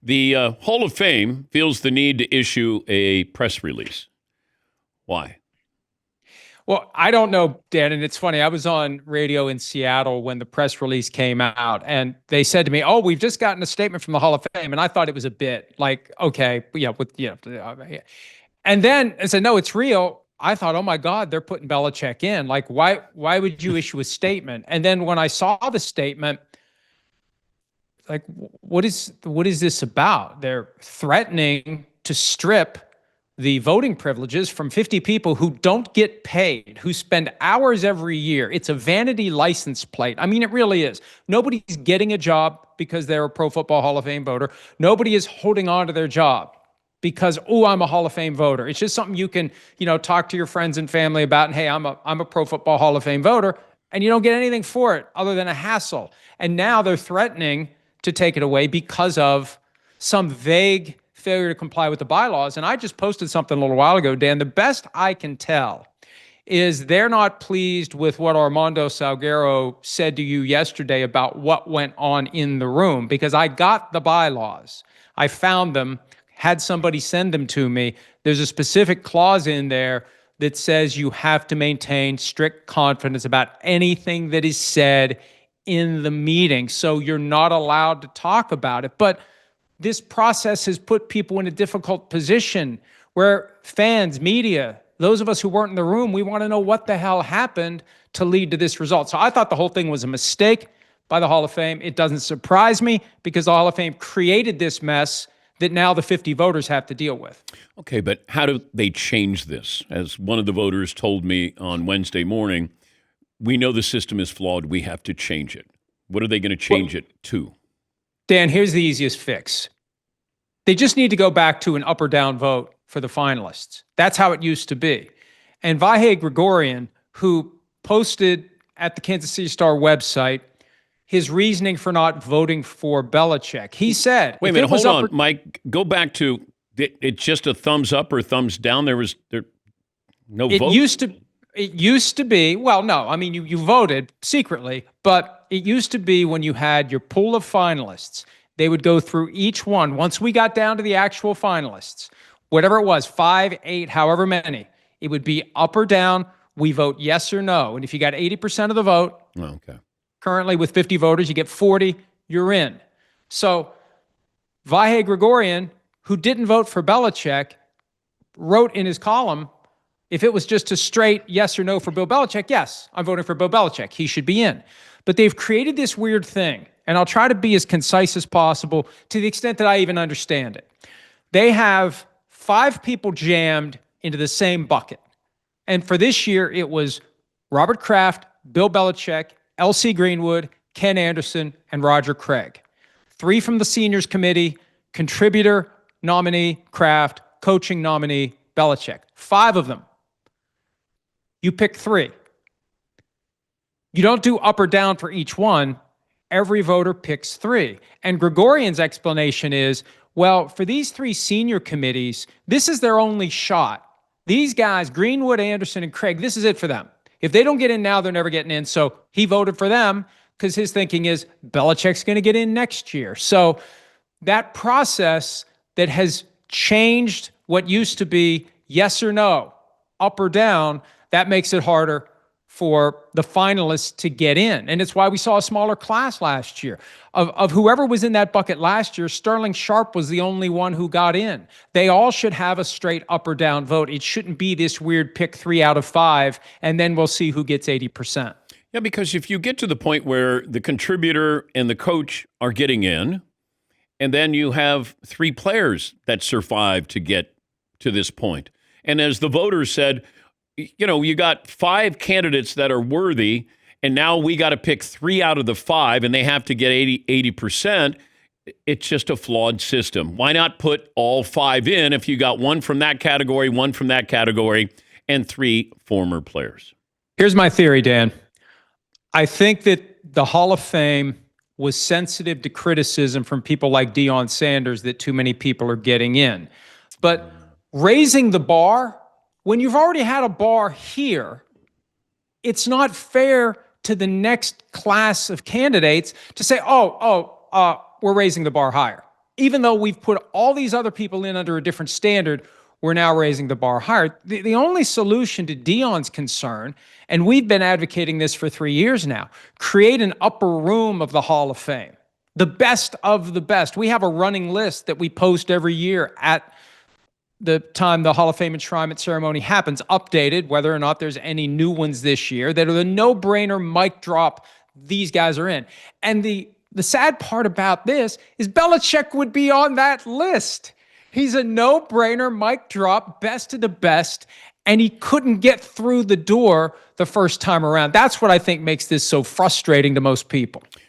The Hall of Fame feels the need to issue a press release. Why? Well, I don't know, Dan, and it's funny. I was on radio in Seattle when the press release came out, and they said to me, "Oh, we've just gotten a statement from the Hall of Fame," and I thought it was a bit like, okay, and then I said, "No, it's real." I thought, "Oh my God, they're putting Belichick in. Like, why would you issue a statement?" And then when I saw the statement, like, what is this about? They're threatening to strip the voting privileges from 50 people who don't get paid, who spend hours every year. It's a vanity license plate. I mean, it really is. Nobody's getting a job because they're a Pro Football Hall of Fame voter. Nobody is holding on to their job because, oh, I'm a Hall of Fame voter. It's just something you can, talk to your friends and family about. And hey, I'm a Pro Football Hall of Fame voter, and you don't get anything for it other than a hassle. And now they're threatening to take it away because of some vague failure to comply with the bylaws. And I just posted something a little while ago, Dan. The best I can tell is they're not pleased with what Armando Salguero said to you yesterday about what went on in the room, because I got the bylaws. I found them, had somebody send them to me. There's a specific clause in there that says you have to maintain strict confidence about anything that is said in the meeting. So you're not allowed to talk about it. But this process has put people in a difficult position where fans, media, those of us who weren't in the room, we want to know what the hell happened to lead to this result. So I thought the whole thing was a mistake by the Hall of Fame. It doesn't surprise me because the Hall of Fame created this mess that now the 50 voters have to deal with. Okay, but how do they change this? As one of the voters told me on Wednesday morning, we know the system is flawed. We have to change it. What are they going to change it to? Dan, here's the easiest fix. They just need to go back to an up or down vote for the finalists. That's how it used to be. And Vahe Gregorian, who posted at the Kansas City Star website his reasoning for not voting for Belichick, he said... Wait a minute, hold on, Mike. Go back to, it's just a thumbs up or thumbs down? There no vote? It used to be, well, no, I mean, you voted secretly, but it used to be when you had your pool of finalists, they would go through each one. Once we got down to the actual finalists, whatever it was, 5, 8, however many, it would be up or down. We vote yes or no. And if you got 80% of the vote, currently with 50 voters, you get 40, you're in. So Vahe Gregorian, who didn't vote for Belichick, wrote in his column, if it was just a straight yes or no for Bill Belichick, yes, I'm voting for Bill Belichick. He should be in. But they've created this weird thing, and I'll try to be as concise as possible to the extent that I even understand it. They have 5 people jammed into the same bucket. And for this year, it was Robert Kraft, Bill Belichick, L.C. Greenwood, Ken Anderson, and Roger Craig. 3 from the seniors committee, contributor nominee Kraft, coaching nominee Belichick. 5 of them. You pick 3. You don't do up or down for each one. Every voter picks 3. And Gregorian's explanation is, well, for these 3 senior committees, this is their only shot. These guys, Greenwood, Anderson, and Craig, this is it for them. If they don't get in now, they're never getting in. So he voted for them because his thinking is Belichick's going to get in next year. So that process that has changed what used to be yes or no, up or down, that makes it harder for the finalists to get in. And it's why we saw a smaller class last year. Of whoever was in that bucket last year, Sterling Sharp was the only one who got in. They all should have a straight up or down vote. It shouldn't be this weird pick 3 out of 5, and then we'll see who gets 80%. Yeah, because if you get to the point where the contributor and the coach are getting in, and then you have 3 players that survive to get to this point. And as the voters said, you got 5 candidates that are worthy, and now we got to pick 3 out of the 5, and they have to get 80%. It's just a flawed system. Why not put all 5 in if you got 1 from that category, 1 from that category, and 3 former players? Here's my theory, Dan. I think that the Hall of Fame was sensitive to criticism from people like Deion Sanders that too many people are getting in. But raising the bar, when you've already had a bar here, it's not fair to the next class of candidates to say, we're raising the bar higher. even though we've put all these other people in under a different standard, we're now raising the bar higher. The only solution to Dion's concern, and we've been advocating this for 3 years now, create an upper room of the Hall of Fame. The best of the best. We have a running list that we post every year at the time the Hall of Fame enshrinement ceremony happens, updated, whether or not there's any new ones this year, that are the no-brainer mic drop, these guys are in. And the sad part about this is Belichick would be on that list. He's a no-brainer mic drop, best of the best, and he couldn't get through the door the first time around. That's what I think makes this so frustrating to most people.